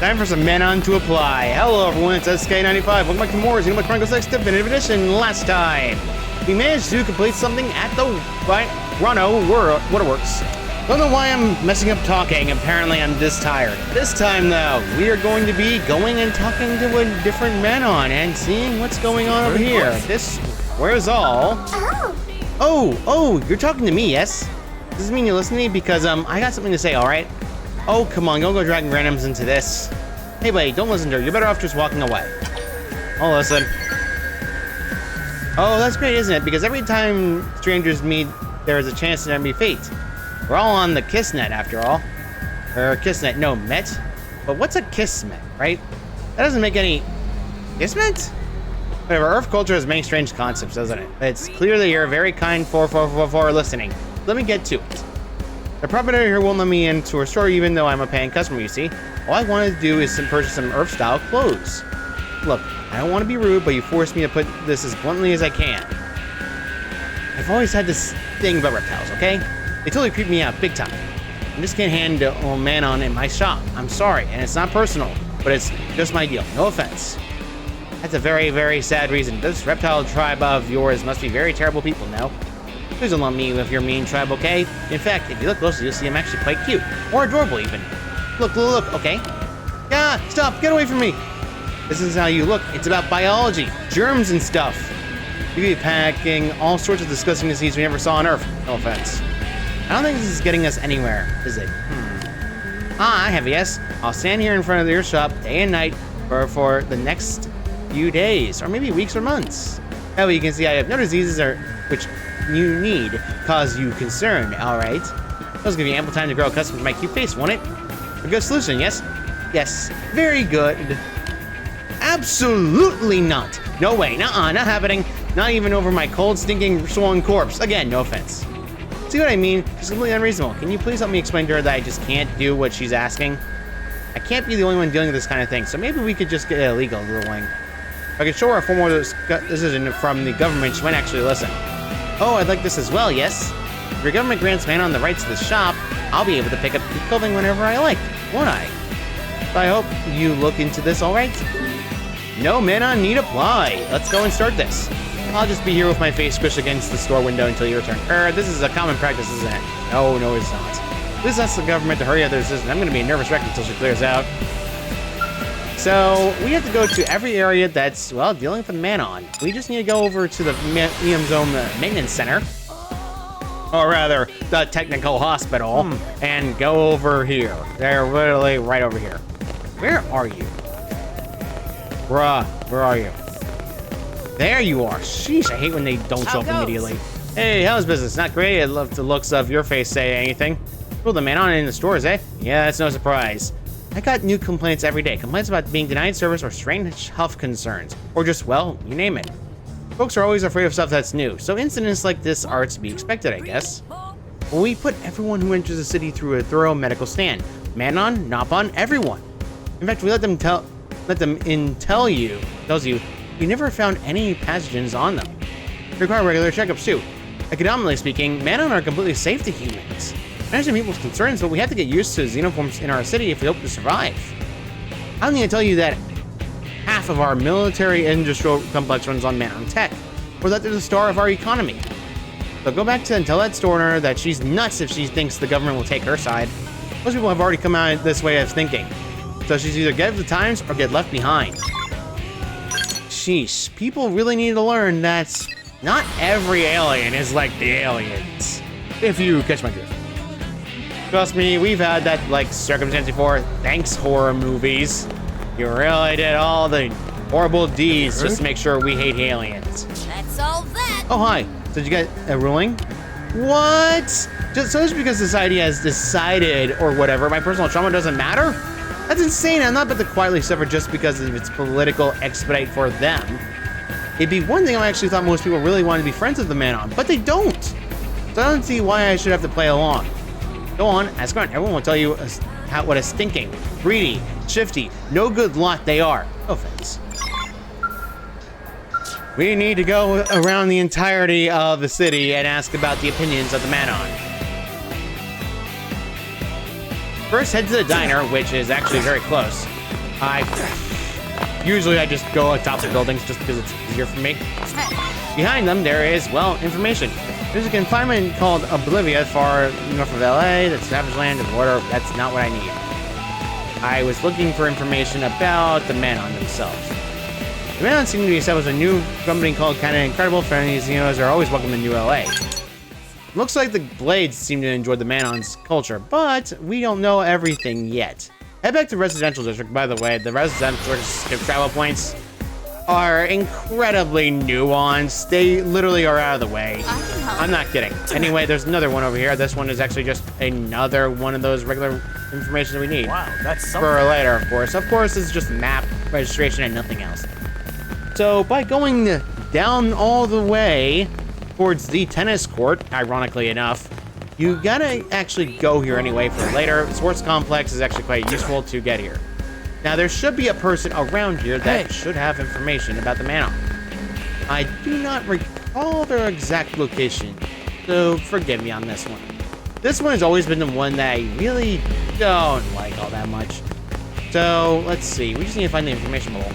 Time for some Manon to apply. Hello everyone, it's SK95. Welcome back to more Xenoblade Chronicles X Definitive Edition. Last time, we managed to complete something at the Rano Waterworks. Don't know why I'm messing up talking. Apparently I'm this tired. This time though, we are going to be going and talking to a different Manon and seeing what's going on over here. Where's all? Oh, you're talking to me, yes? Does this mean you're listening? Because I got something to say, alright? Oh, come on, don't go dragging randoms into this. Hey, buddy, don't listen to her. You're better off just walking away. Oh, listen. Oh, that's great, isn't it? Because every time strangers meet, there is a chance to be fate. We're all on the Kissnet, after all. Or Kissnet, no, Met. But what's a Kissmet, right? That doesn't make any... Kissmet? Whatever, Earth culture has many strange concepts, doesn't it? It's clear that you're a very kind 4444 listening. Let me get to it. The proprietor here won't let me into her store even though I'm a paying customer, you see. All I wanted to do is purchase some Earth-style clothes. Look, I don't want to be rude, but you forced me to put this as bluntly as I can. I've always had this thing about reptiles, okay? They totally creep me out big time. I just can't handle Manon in my shop. I'm sorry, and it's not personal, but it's just my deal. No offense. That's a very, very sad reason. This reptile tribe of yours must be very terrible people, no? Please don't lump me with your mean tribe, okay? In fact, if you look closely, you'll see I'm actually quite cute. Or adorable, even. Look, okay? Yeah, stop! Get away from me! This isn't how you look. It's about biology, germs and stuff. You could be packing all sorts of disgusting disease we never saw on Earth. No offense. I don't think this is getting us anywhere, is it? I have a yes. I'll stand here in front of your shop day and night for the next few days, or maybe weeks or months. That way you can see I have no diseases which you need cause you concern, alright? That'll give you ample time to grow accustomed to my cute face, won't it? A good solution, yes? Yes. Very good. Absolutely not. No way. Nuh-uh, not happening. Not even over my cold, stinking, swollen corpse. Again, no offense. See what I mean? It's completely unreasonable. Can you please help me explain to her that I just can't do what she's asking? I can't be the only one dealing with this kind of thing, so maybe we could just get a legal ruling. If I could show her a formal decision from the government, she might actually listen. Oh, I'd like this as well, yes? If your government grants Manon the rights to the shop, I'll be able to pick up the clothing whenever I like, won't I? So I hope you look into this, alright? No Manon need apply. Let's go and start this. I'll just be here with my face squished against the store window until you return. This is a common practice, isn't it? No, it's not. This asks the government to hurry up their decision. I'm gonna be a nervous wreck until she clears out. So, we have to go to every area that's, well, dealing with Manon. We just need to go over to the Museum Zone Maintenance Center. Or rather, the Technical Hospital. And go over here. They're literally right over here. Where are you? Bruh, where are you? There you are. Sheesh, I hate when they don't show up immediately. Hey, how's business? Not great. I love the looks of your face say anything. Pull the Manon in the stores, eh? Yeah, that's no surprise. I got new complaints every day. Complaints about being denied service or strange health concerns. Or just, well, you name it. Folks are always afraid of stuff that's new, so incidents like this are to be expected, I guess. Well, we put everyone who enters the city through a thorough medical stand. Manon, Nopon, everyone. In fact, we tells you, we never found any pathogens on them. They require regular checkups too. Economically speaking, Manon are completely safe to humans. I understand people's concerns, but we have to get used to xenoforms in our city if we hope to survive. I don't need to tell you that half of our military industrial complex runs on Manon tech, or that they're the star of our economy. So go back to and tell that store owner that she's nuts if she thinks the government will take her side. Most people have already come out this way of thinking. So she's either get with the times or get left behind. Sheesh, people really need to learn that not every alien is like the aliens. If you catch my drift. Trust me, we've had that, like, circumstance before. Thanks, horror movies. You really did all the horrible deeds just to make sure we hate aliens. Let's solve that. Oh, hi. So did you get a ruling? What? Just because society has decided or whatever, my personal trauma doesn't matter? That's insane. I'm not about to quietly suffer just because of its political expedite for them. It'd be one thing I actually thought most people really wanted to be friends with the Manon, but they don't. So I don't see why I should have to play along. Go on, ask around. Everyone will tell you what a stinking, greedy, shifty, no good lot they are. No offense. We need to go around the entirety of the city and ask about the opinions of the Manon. First, head to the diner, which is actually very close. Usually I just go atop the buildings just because it's easier for me. Behind them, there is, well, information. There's a confinement called Oblivia far north of LA, that's savage land and water. That's not what I need. I was looking for information about the Manon themselves. The Manon seem to be established a new company called Kinda Incredible. Friendlies, are always welcome in New LA. Looks like the Blades seem to enjoy the Manon's culture, but we don't know everything yet. Head back to Residential District, by the way. The Residential District travel points are incredibly nuanced. They literally are out of the way. I'm not kidding. Anyway, there's another one over here. This one is actually just another one of those regular information that we need. Wow, that's something. For later, of course. Of course, it's just map registration and nothing else. So by going down all the way towards the tennis court, ironically enough, you gotta actually go here anyway for later. The sports complex is actually quite useful to get here. Now, there should be a person around here that should have information about the Manon. I do not recall their exact location, so forgive me on this one. This one has always been the one that I really don't like all that much. So, let's see. We just need to find the information bubble.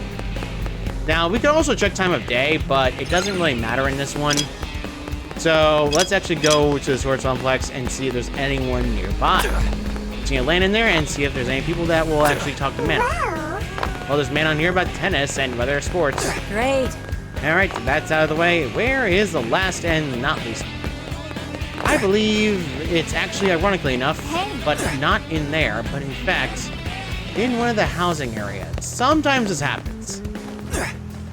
Now, we could also check time of day, but it doesn't really matter in this one. So, let's actually go to the sports complex and see if there's anyone nearby. Just gonna land in there and see if there's any people that will actually talk to Manon. Well, there's Manon here about tennis and weather sports. Great. Alright, that's out of the way. Where is the last and not least? I believe it's actually, ironically enough, but not in there, but in fact, in one of the housing areas. Sometimes this happens.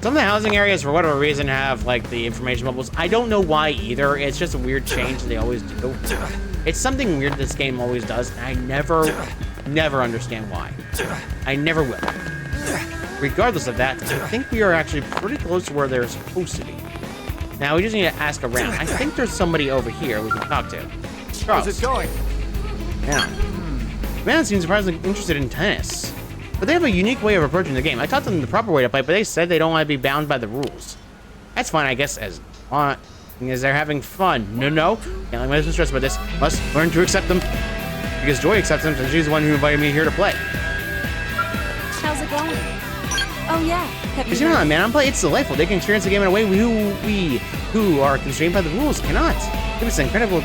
Some of the housing areas, for whatever reason, have, like, the information bubbles. I don't know why either. It's just a weird change they always do. It's something weird this game always does, and I never understand why. I never will. Regardless of that, I think we are actually pretty close to where they're supposed to be. Now, we just need to ask around. I think there's somebody over here we can talk to. Charles. How's it going? Yeah. Man seems surprisingly interested in tennis. But they have a unique way of approaching the game. I taught them the proper way to play, but they said they don't want to be bound by the rules. That's fine, I guess, as long as they're having fun. No. Can't let myself stress about this. Must learn to accept them. Because Joy accepts them, since she's the one who invited me here to play. How's it going? Oh, yeah. Have Because you know, man, I'm playing. It's delightful. They can experience the game in a way we who are constrained by the rules cannot. It was incredible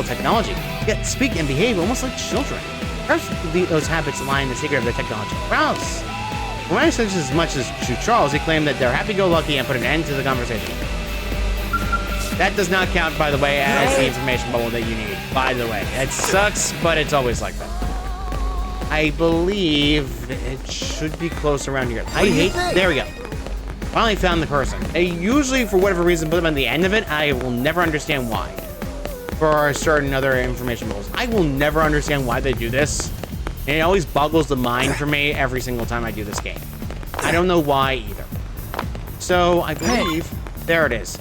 technology. Yet speak and behave almost like children. Perhaps those habits lie in the secret of their technology. Rouse! When I said as much as to Charles, he claimed that they're happy-go-lucky and put an end to the conversation. That does not count, by the way, as the information bubble that you need. By the way, it sucks, but it's always like that. I believe it should be close around here. There we go. Finally found the person. They usually, for whatever reason, put them at the end of it. I will never understand why. For certain other information bubbles, I will never understand why they do this. And it always boggles the mind for me every single time I do this game. I don't know why either. So I believe there it is.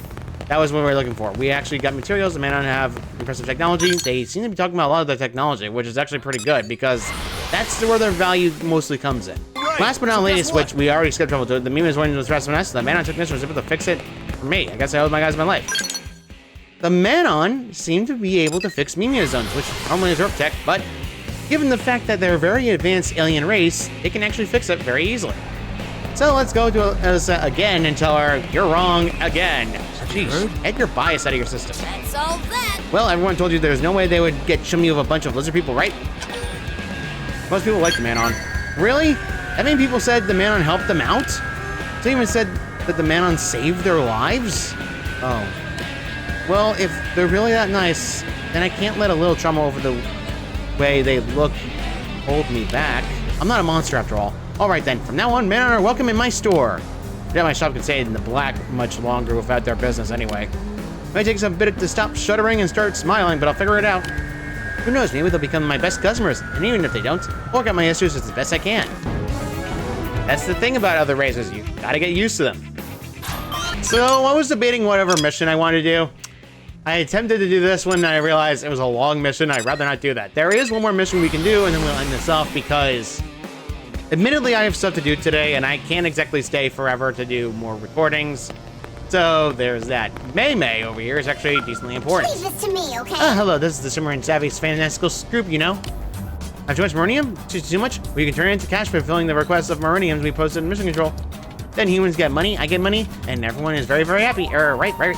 That was what we were looking for. We actually got materials. The Manon have impressive technology. They seem to be talking about a lot of their technology, which is actually pretty good because that's where their value mostly comes in. Right. Last but not least, which we already skipped over to, the meme is running to the rest of us. The Manon took this was able to fix it for me. I guess I owed my guys my life. The Manon seem to be able to fix Mimia zones, which normally is Earth tech, but given the fact that they're a very advanced alien race, they can actually fix it very easily. So let's go to Alyssa again and tell her, you're wrong again. Jeez, get your bias out of your system. That's all that. Well, everyone told you there's no way they would get chummy with a bunch of lizard people, right? Most people like the Manon. Really? That many people said the Manon helped them out? Some even said that the Manon saved their lives? Oh. Well, if they're really that nice, then I can't let a little trauma over the way they look hold me back. I'm not a monster after all. Alright then, from now on, Manon are welcome in my store. Yeah, my shop can stay in the black much longer without their business anyway. It might take some bit to stop shuddering and start smiling, but I'll figure it out. Who knows, maybe they'll become my best customers, and even if they don't, I'll work out my issues as best I can. That's the thing about other races, you gotta get used to them. So, I was debating whatever mission I wanted to do. I attempted to do this one, and I realized it was a long mission. I'd rather not do that. There is one more mission we can do, and then we'll end this off because admittedly, I have stuff to do today, and I can't exactly stay forever to do more recordings. So there's that. May over here is actually decently important. Leave this to me, okay? Hello, this is the Simmer and Savvy's fantastical group, you know? Not too much marinium? Too much? Well, you can turn it into cash by fulfilling the requests of mariniums we posted in mission control. Then humans get money, I get money, and everyone is very, very happy. Right.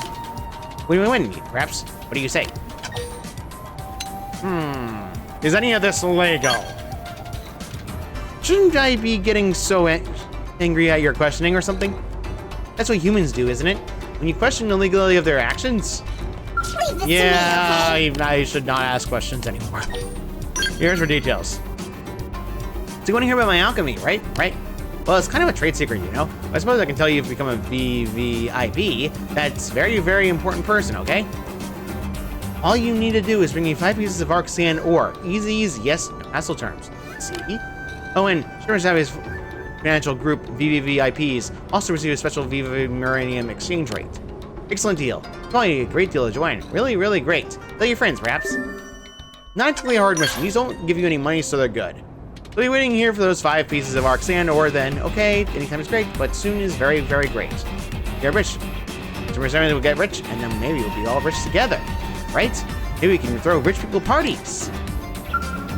Win-win, perhaps. What do you say? Is any of this legal? Shouldn't I be getting so angry at your questioning or something? That's what humans do, isn't it? When you question the legality of their actions? Yeah, I should not ask questions anymore. Here's for details. So you want to hear about my alchemy, right? Well, it's kind of a trade secret, you know? I suppose I can tell you if you become a VVIP. That's very, very important person, okay? All you need to do is bring me 5 pieces of arc sand ore. Easy, yes, no hassle terms. See? Oh, and Shimmer's financial group, VVVIPs, also receive a special VVV Uranium exchange rate. Excellent deal. Probably a great deal to join. Really, really great. Tell your friends, perhaps. Not actually a hard mission. These don't give you any money, so they're good. We'll be waiting here for those 5 pieces of arc sand ore then. Okay, anytime is great, but soon is very, very great. Get rich. Shimmer's will get rich, and then maybe we'll be all rich together. Right? Maybe we can throw rich people parties.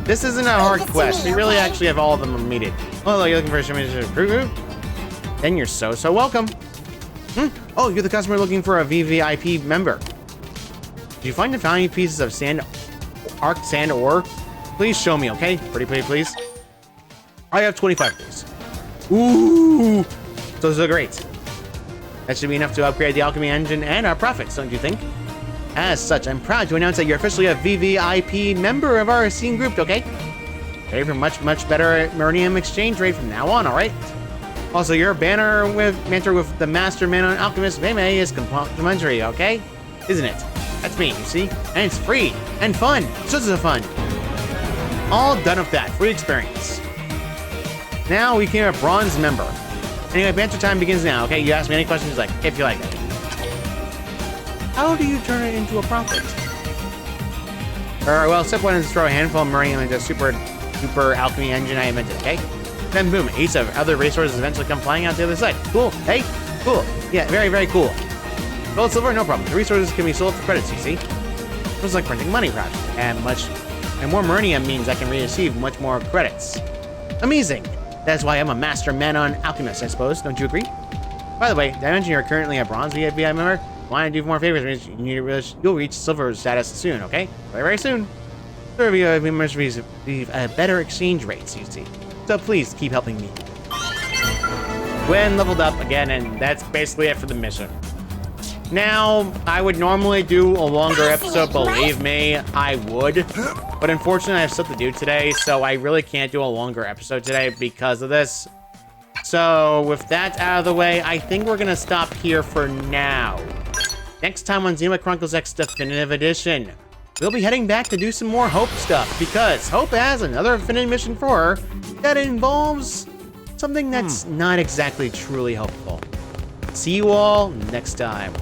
This isn't a hard quest. We really actually have all of them meted. Oh, you're looking for a crew? Then you're so welcome. Oh, you're the customer looking for a VVIP member. Did you find the 5 pieces of arc sand ore? Please show me, okay? Pretty please. I have 25 of these. Ooh, those are great. That should be enough to upgrade the alchemy engine and our profits, don't you think? As such, I'm proud to announce that you're officially a VVIP member of our scene group, okay? Pay for much better marinium exchange rate from now on, alright? Also, your banner with the Master Man on Alchemist Meme is complimentary, okay? Isn't it? That's me, you see? And it's free and fun. Just as fun. All done with that. Free experience. Now we became a bronze member. Anyway, banter time begins now, okay? You ask me any questions if you like it. How do you turn it into a profit? Well, step 1 is to throw a handful of marinium into a super alchemy engine I invented, okay? Then boom, each of other resources eventually come flying out the other side. Cool, hey? Cool. Yeah, very, very cool. Gold, silver, no problem. The resources can be sold for credits, you see? It was like printing money, perhaps. And more marinium means I can receive much more credits. Amazing. That's why I'm a master man on alchemist, I suppose. Don't you agree? By the way, did I mention you're currently a bronze VIP member? Want to do more favors? You'll reach silver status soon, okay? Very, very soon. We must receive better exchange rates, you see. So please keep helping me. Gwen leveled up again, and that's basically it for the mission. Now, I would normally do a longer episode, believe me, I would. But unfortunately, I have stuff to do today, so I really can't do a longer episode today because of this. So, with that out of the way, I think we're gonna stop here for now. Next time on Xenoblade Chronicles X Definitive Edition, we'll be heading back to do some more Hope stuff, because Hope has another Infinite mission for her that involves something that's not exactly truly hopeful. See you all next time.